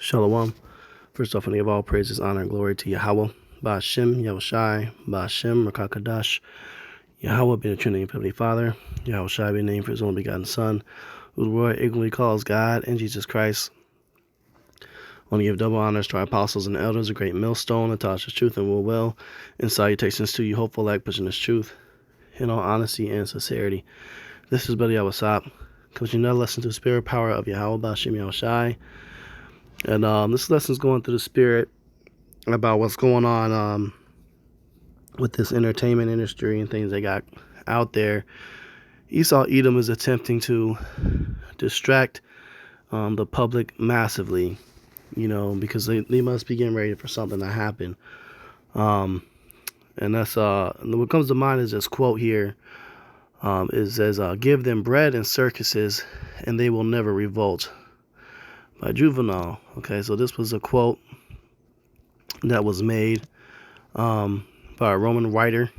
Shalom. First off, I give all praises, honor, and glory to Yahweh, Ba'ashem, Yahushai, Ba'ashem, Rakakadash. Yahweh be the true name of Heavenly Father. Yahushai be named for his only begotten Son, who the world ignorantly calls God, and Jesus Christ. I want to give double honors to our apostles and elders, a great millstone, that taught us truth and will well, and salutations to you, hopeful like pushing this truth in all honesty and sincerity. This is Brother Yahweh, coaching another lesson to the spirit power of Yahweh, Ba'ashem, Yahushai. And this lesson's going through the spirit about what's going on with this entertainment industry and things they got out there. Esau Edom is attempting to distract the public massively, because they must be getting ready for something to happen. And that's what comes to mind is this quote here. It says, "Give them bread and circuses, and they will never revolt." By Juvenal. Okay, so this was a quote that was made by a Roman writer.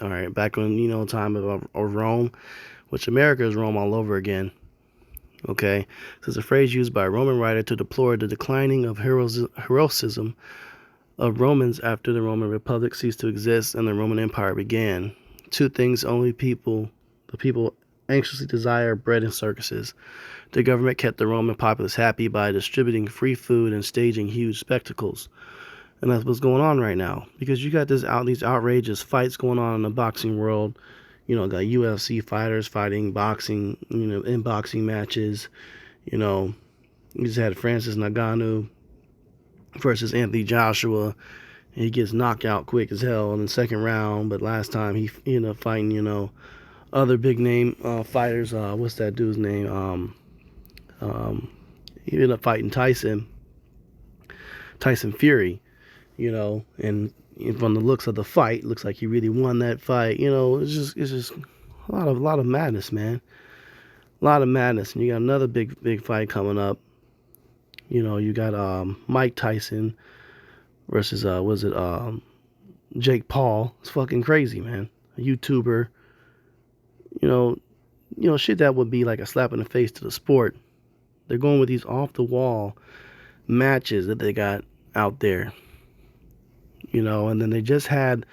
All right, back when time of Rome, which America is Rome all over again. Okay, this is a phrase used by a Roman writer to deplore the declining of heroism of Romans after the Roman Republic ceased to exist and the Roman Empire began. Two things only the people anxiously desire: bread and circuses. The government kept the Roman populace happy by distributing free food and staging huge spectacles. And that's what's going on right now. Because you got these outrageous fights going on in the boxing world. Got UFC fighters fighting boxing, in boxing matches. You just had Francis Ngannou versus Anthony Joshua. And he gets knocked out quick as hell in the second round. But last time he ended up fighting, other big name fighters. What's that dude's name? He ended up fighting Tyson Fury, and from the looks of the fight, looks like he really won that fight. It's just a lot of madness, man. A lot of madness, and you got another big fight coming up. You got Mike Tyson versus Jake Paul. It's fucking crazy, man. A YouTuber. Shit that would be like a slap in the face to the sport. They're going with these off-the-wall matches that they got out there. And then they just had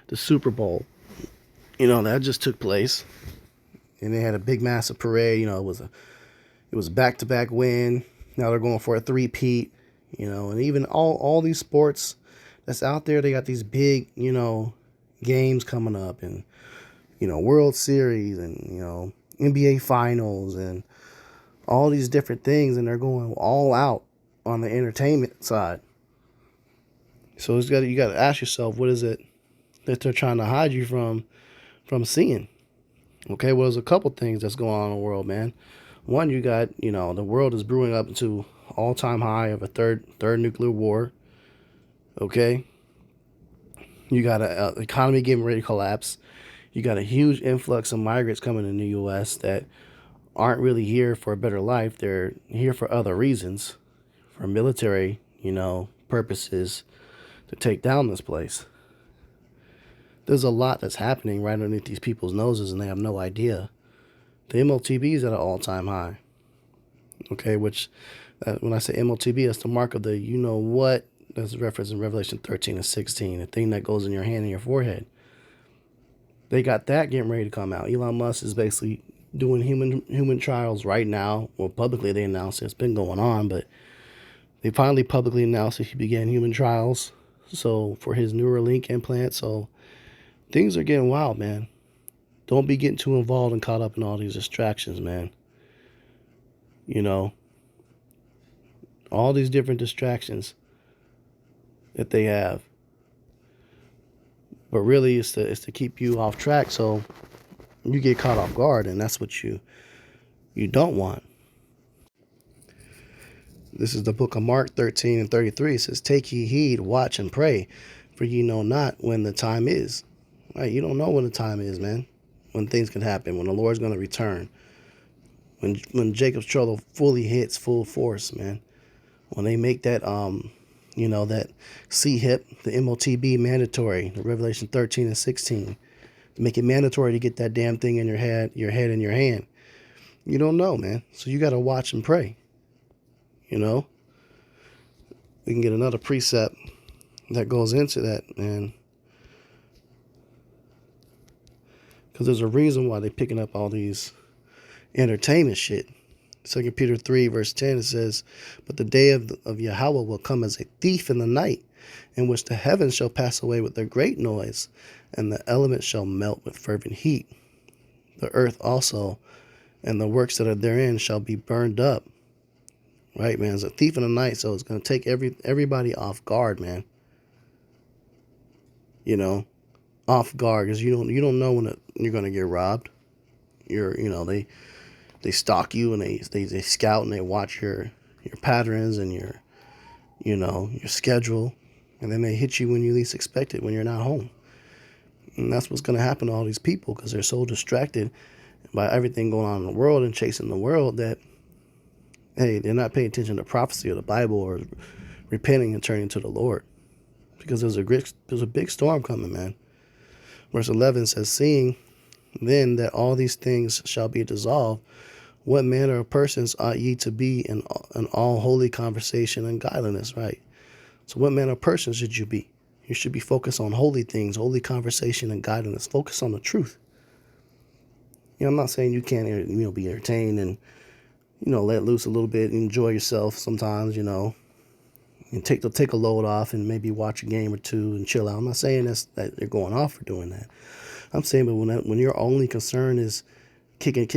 the Super Bowl. That just took place. And they had a big, massive parade. It was a back-to-back win. Now they're going for a three-peat. And even all these sports that's out there, they got these big, games coming up. And, World Series and, NBA Finals and all these different things, and they're going all out on the entertainment side. So you got to ask yourself, what is it that they're trying to hide you from seeing? Okay, well, there's a couple things that's going on in the world, man. One, you got the world is brewing up into all-time high of a third nuclear war. Okay, you got an economy getting ready to collapse. You got a huge influx of migrants coming in the U.S. that aren't really here for a better life. They're here for other reasons, for military, purposes, to take down this place. There's a lot that's happening right underneath these people's noses, and they have no idea. The MOTB is at an all-time high. Okay, which, when I say MOTB, that's the mark of the you-know-what. That's referenced in Revelation 13 and 16, the thing that goes in your hand and your forehead. They got that getting ready to come out. Elon Musk is basically doing human trials right now. Well, publicly they announced it's been going on, but they finally publicly announced that he began human trials. So for his Neuralink implant, so things are getting wild, man. Don't be getting too involved and caught up in all these distractions, man. All these different distractions that they have. But really, it's to keep you off track, so you get caught off guard, and that's what you don't want. This is the book of Mark 13 and 33. It says, "Take ye heed, watch and pray, for ye know not when the time is." Right? You don't know when the time is, man. When things can happen, when the Lord's going to return. When Jacob's trouble fully hits full force, man. When they make that that CHIP, the MOTB mandatory, the Revelation 13 and 16. Make it mandatory to get that damn thing in your head in your hand. You don't know, man. So you got to watch and pray. we can get another precept that goes into that, man. Because there's a reason why they're picking up all these entertainment shit. 2 Peter 3 verse 10, it says, but the day of Yahweh will come as a thief in the night, in which the heavens shall pass away with a great noise, and the elements shall melt with fervent heat. The earth also and the works that are therein shall be burned up. Right, man? It's a thief in the night, so it's going to take everybody off guard, man. You know, off guard, because you don't know when you're going to get robbed. They stalk you, and they scout, and they watch your patterns and your schedule, and then they hit you when you least expect it, when you're not home. And that's what's going to happen to all these people, because they're so distracted by everything going on in the world and chasing the world that, hey, they're not paying attention to prophecy or the Bible or repenting and turning to the Lord, because there's a big storm coming, man. Verse 11 says, seeing then that all these things shall be dissolved, what manner of persons ought ye to be in all holy conversation and godliness, right? So what manner of persons should you be? You should be focused on holy things, holy conversation and godliness. Focus on the truth. I'm not saying you can't, be entertained and, let loose a little bit, enjoy yourself sometimes, and take a load off and maybe watch a game or two and chill out. I'm not saying that you're going off for doing that. I'm saying, but when your only concern is kick it,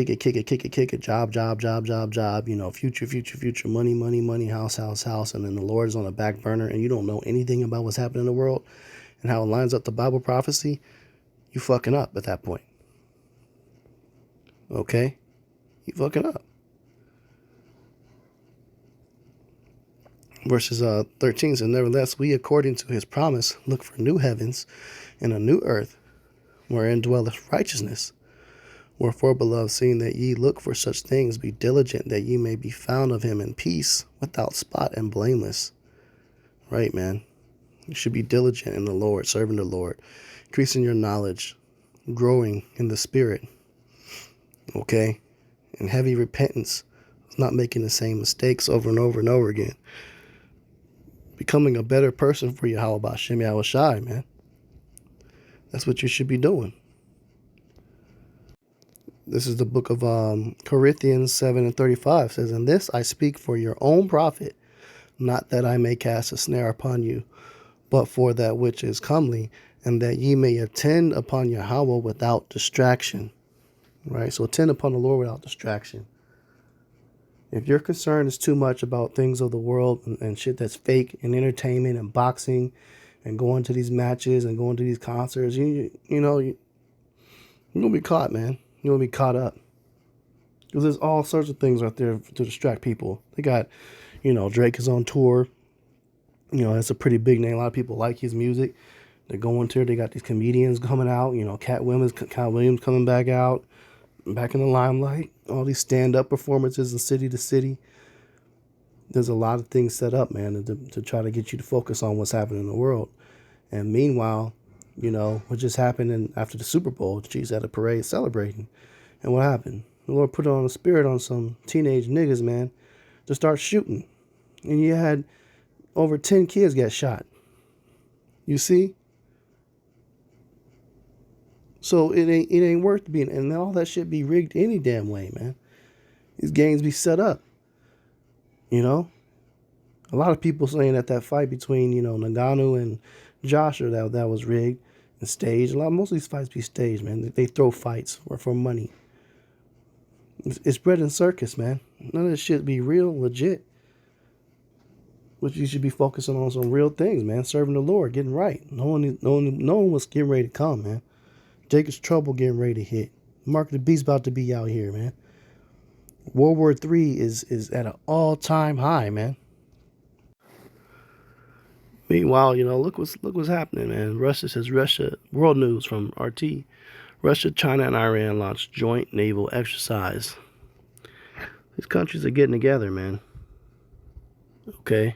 job, future, money, house, and then the Lord is on the back burner and you don't know anything about what's happening in the world and how it lines up to Bible prophecy, you fucking up at that point. Okay? You fucking up. Verses 13 says, nevertheless, we, according to his promise, look for new heavens and a new earth, wherein dwelleth righteousness. Wherefore, beloved, seeing that ye look for such things, be diligent that ye may be found of him in peace, without spot and blameless. Right, man? You should be diligent in the Lord, serving the Lord, increasing your knowledge, growing in the Spirit. Okay? And heavy repentance, not making the same mistakes over and over and over again. Becoming a better person for Yahweh B'Shem Yahweh Shai, man. That's what you should be doing. This is the book of Corinthians 7:35. It says, and this I speak for your own profit, not that I may cast a snare upon you, but for that which is comely, and that ye may attend upon Yahweh without distraction. Right? So attend upon the Lord without distraction. If your concern is too much about things of the world and shit that's fake and entertainment and boxing and going to these matches and going to these concerts, you're going to be caught, man. You're going to be caught up. Because there's all sorts of things out there to distract people. They got, Drake is on tour. That's a pretty big name. A lot of people like his music. They're going to it. They got these comedians coming out. Cat Williams coming back out. Back in the limelight, all these stand-up performances in city to city. There's a lot of things set up, man, to try to get you to focus on what's happening in the world. And meanwhile, what just happened after the Super Bowl, she's at a parade celebrating. And what happened? The Lord put on a spirit on some teenage niggas, man, to start shooting. And you had over 10 kids get shot. You see? So it ain't worth being, and all that shit be rigged any damn way, man. These games be set up. A lot of people saying that fight between, Nagano and Joshua that was rigged and staged. Most of these fights be staged, man. They throw fights for money. It's bread and circus, man. None of this shit be real, legit. But you should be focusing on some real things, man. Serving the Lord, getting right. No one was getting ready to come, man. Jacob's trouble getting ready to hit. Mark of the Beast about to be out here, man. World War III is at an all-time high, man. Meanwhile, look what's happening, man. Russia, world news from RT. Russia, China, and Iran launched joint naval exercise. These countries are getting together, man. Okay.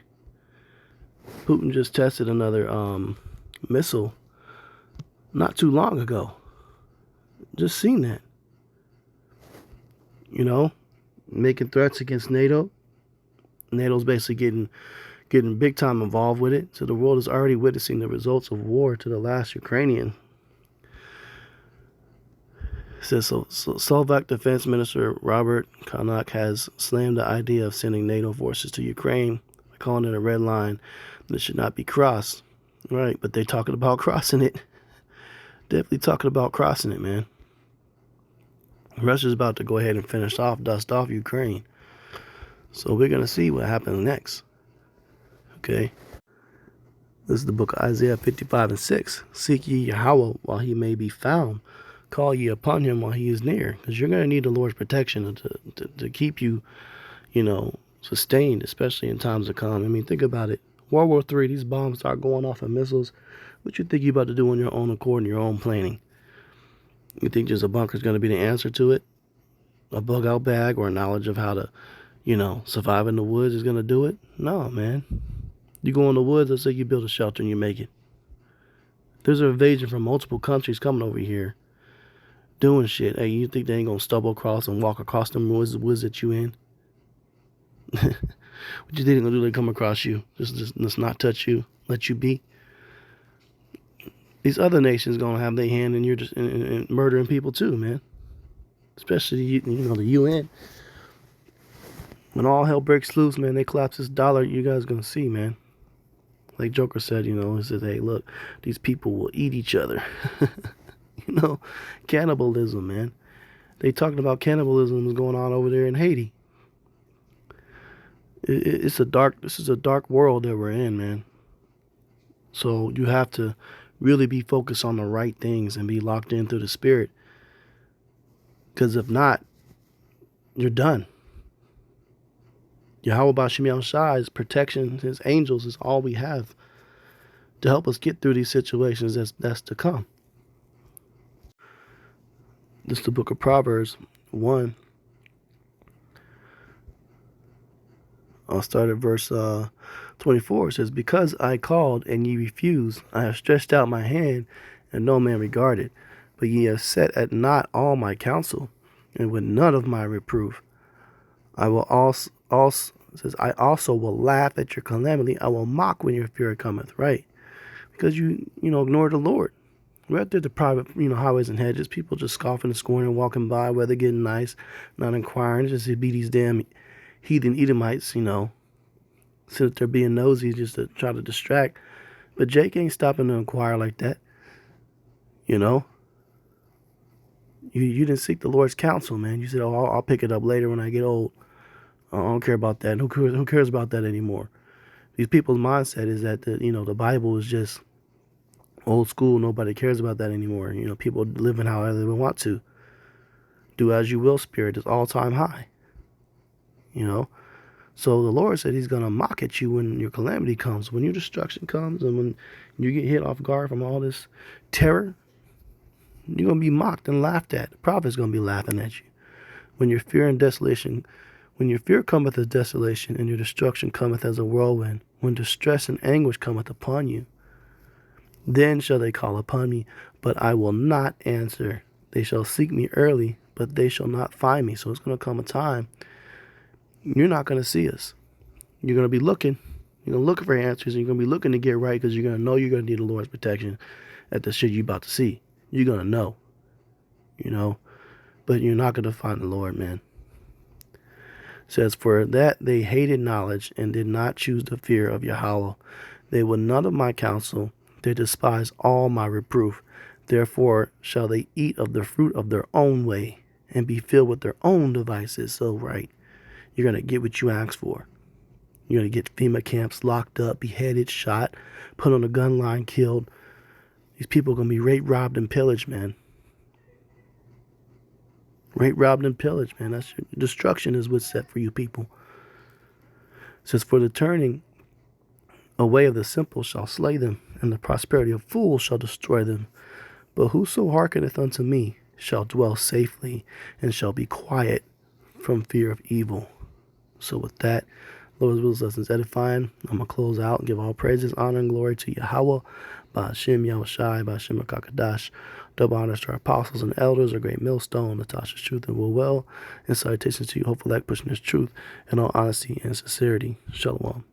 Putin just tested another missile not too long ago. Just seen that. Making threats against NATO. NATO's basically getting big time involved with it. So the world is already witnessing the results of war to the last Ukrainian. It says, Slovak Defense Minister Robert Konak has slammed the idea of sending NATO forces to Ukraine by calling it a red line that should not be crossed. Right, but they're talking about crossing it. Definitely talking about crossing it, man. Russia's about to go ahead and dust off Ukraine. So we're going to see what happens next. Okay. This is the book of Isaiah 55:6. Seek ye Yahweh while he may be found. Call ye upon him while he is near. Because you're going to need the Lord's protection to keep you, sustained, especially in times to come. I mean, think about it. World War III, these bombs start going off and missiles. What you think you're about to do on your own accord and your own planning? You think just a bunker is going to be the answer to it? A bug out bag or a knowledge of how to, survive in the woods is going to do it? No, man. You go in the woods, let's say you build a shelter and you make it. There's an invasion from multiple countries coming over here doing shit. Hey, you think they ain't going to stumble across and walk across them woods that you in? What you think they're going to do? They come across you. Just not touch you. Let you be. These other nations going to have their hand in in murdering people too, man. Especially, the UN. When all hell breaks loose, man, they collapse this dollar, you guys going to see, man. Like Joker said, he says, hey, look, these people will eat each other. Cannibalism, man. They talking about cannibalism is going on over there in Haiti. This is a dark world that we're in, man. So you have to really be focused on the right things and be locked in through the Spirit. Because if not, you're done. Yahweh Bashim Yahushai's protection, his angels, is all we have to help us get through these situations that's to come. This is the book of Proverbs 1. I'll start at verse 24. It says, because I called and ye refused, I have stretched out my hand and no man regarded. But ye have set at naught all my counsel, and with none of my reproof. I will also says, I also will laugh at your calamity. I will mock when your fury cometh. Right? Because you ignore the Lord. We're out there at the private, highways and hedges. People just scoffing and scorning and walking by, weather getting nice, not inquiring. Just to be these damn heathen Edomites, sit there being nosy just to try to distract. But Jake ain't stopping to inquire like that. You didn't seek the Lord's counsel, man. You said, oh, I'll pick it up later when I get old. I don't care about that. Who cares about that anymore? These people's mindset is that the Bible is just old school. Nobody cares about that anymore. People living however they want to. Do as you will spirit is all-time high. So the Lord said he's going to mock at you when your calamity comes, when your destruction comes, and when you get hit off guard from all this terror. You're going to be mocked and laughed at. The prophet's going to be laughing at you. When your fear and desolation, when your fear cometh as desolation, and your destruction cometh as a whirlwind, when distress and anguish cometh upon you, then shall they call upon me, but I will not answer. They shall seek me early, but they shall not find me. So it's going to come a time you're not going to see us. You're going to be looking. You're going to look for answers, and you're going to be looking to get right because you're going to know you're going to need the Lord's protection at the shit you're about to see. You're going to know, but you're not going to find the Lord, man. It says, for that they hated knowledge and did not choose the fear of Yahweh. They will none of my counsel. They despise all my reproof. Therefore shall they eat of the fruit of their own way and be filled with their own devices. So, right, you're going to get what you asked for. You're going to get FEMA camps locked up, beheaded, shot, put on a gun line, killed. These people are going to be raped, robbed, and pillaged, man. Rape, robbed, and pillaged, man. That's your destruction is what's set for you people. It says, for the turning away of the simple shall slay them, and the prosperity of fools shall destroy them. But whoso hearkeneth unto me shall dwell safely, and shall be quiet from fear of evil. So with that, Lord's will lessons edifying. I'm going to close out and give all praises, honor, and glory to Yahweh, Ba'ashem Yahushai, Ba'ashem Rakakadash. Double honors to our apostles and elders, our great millstone, Natasha's truth and will well. And salutations to you, hopeful like pushing this truth in all honesty and sincerity. Shalom.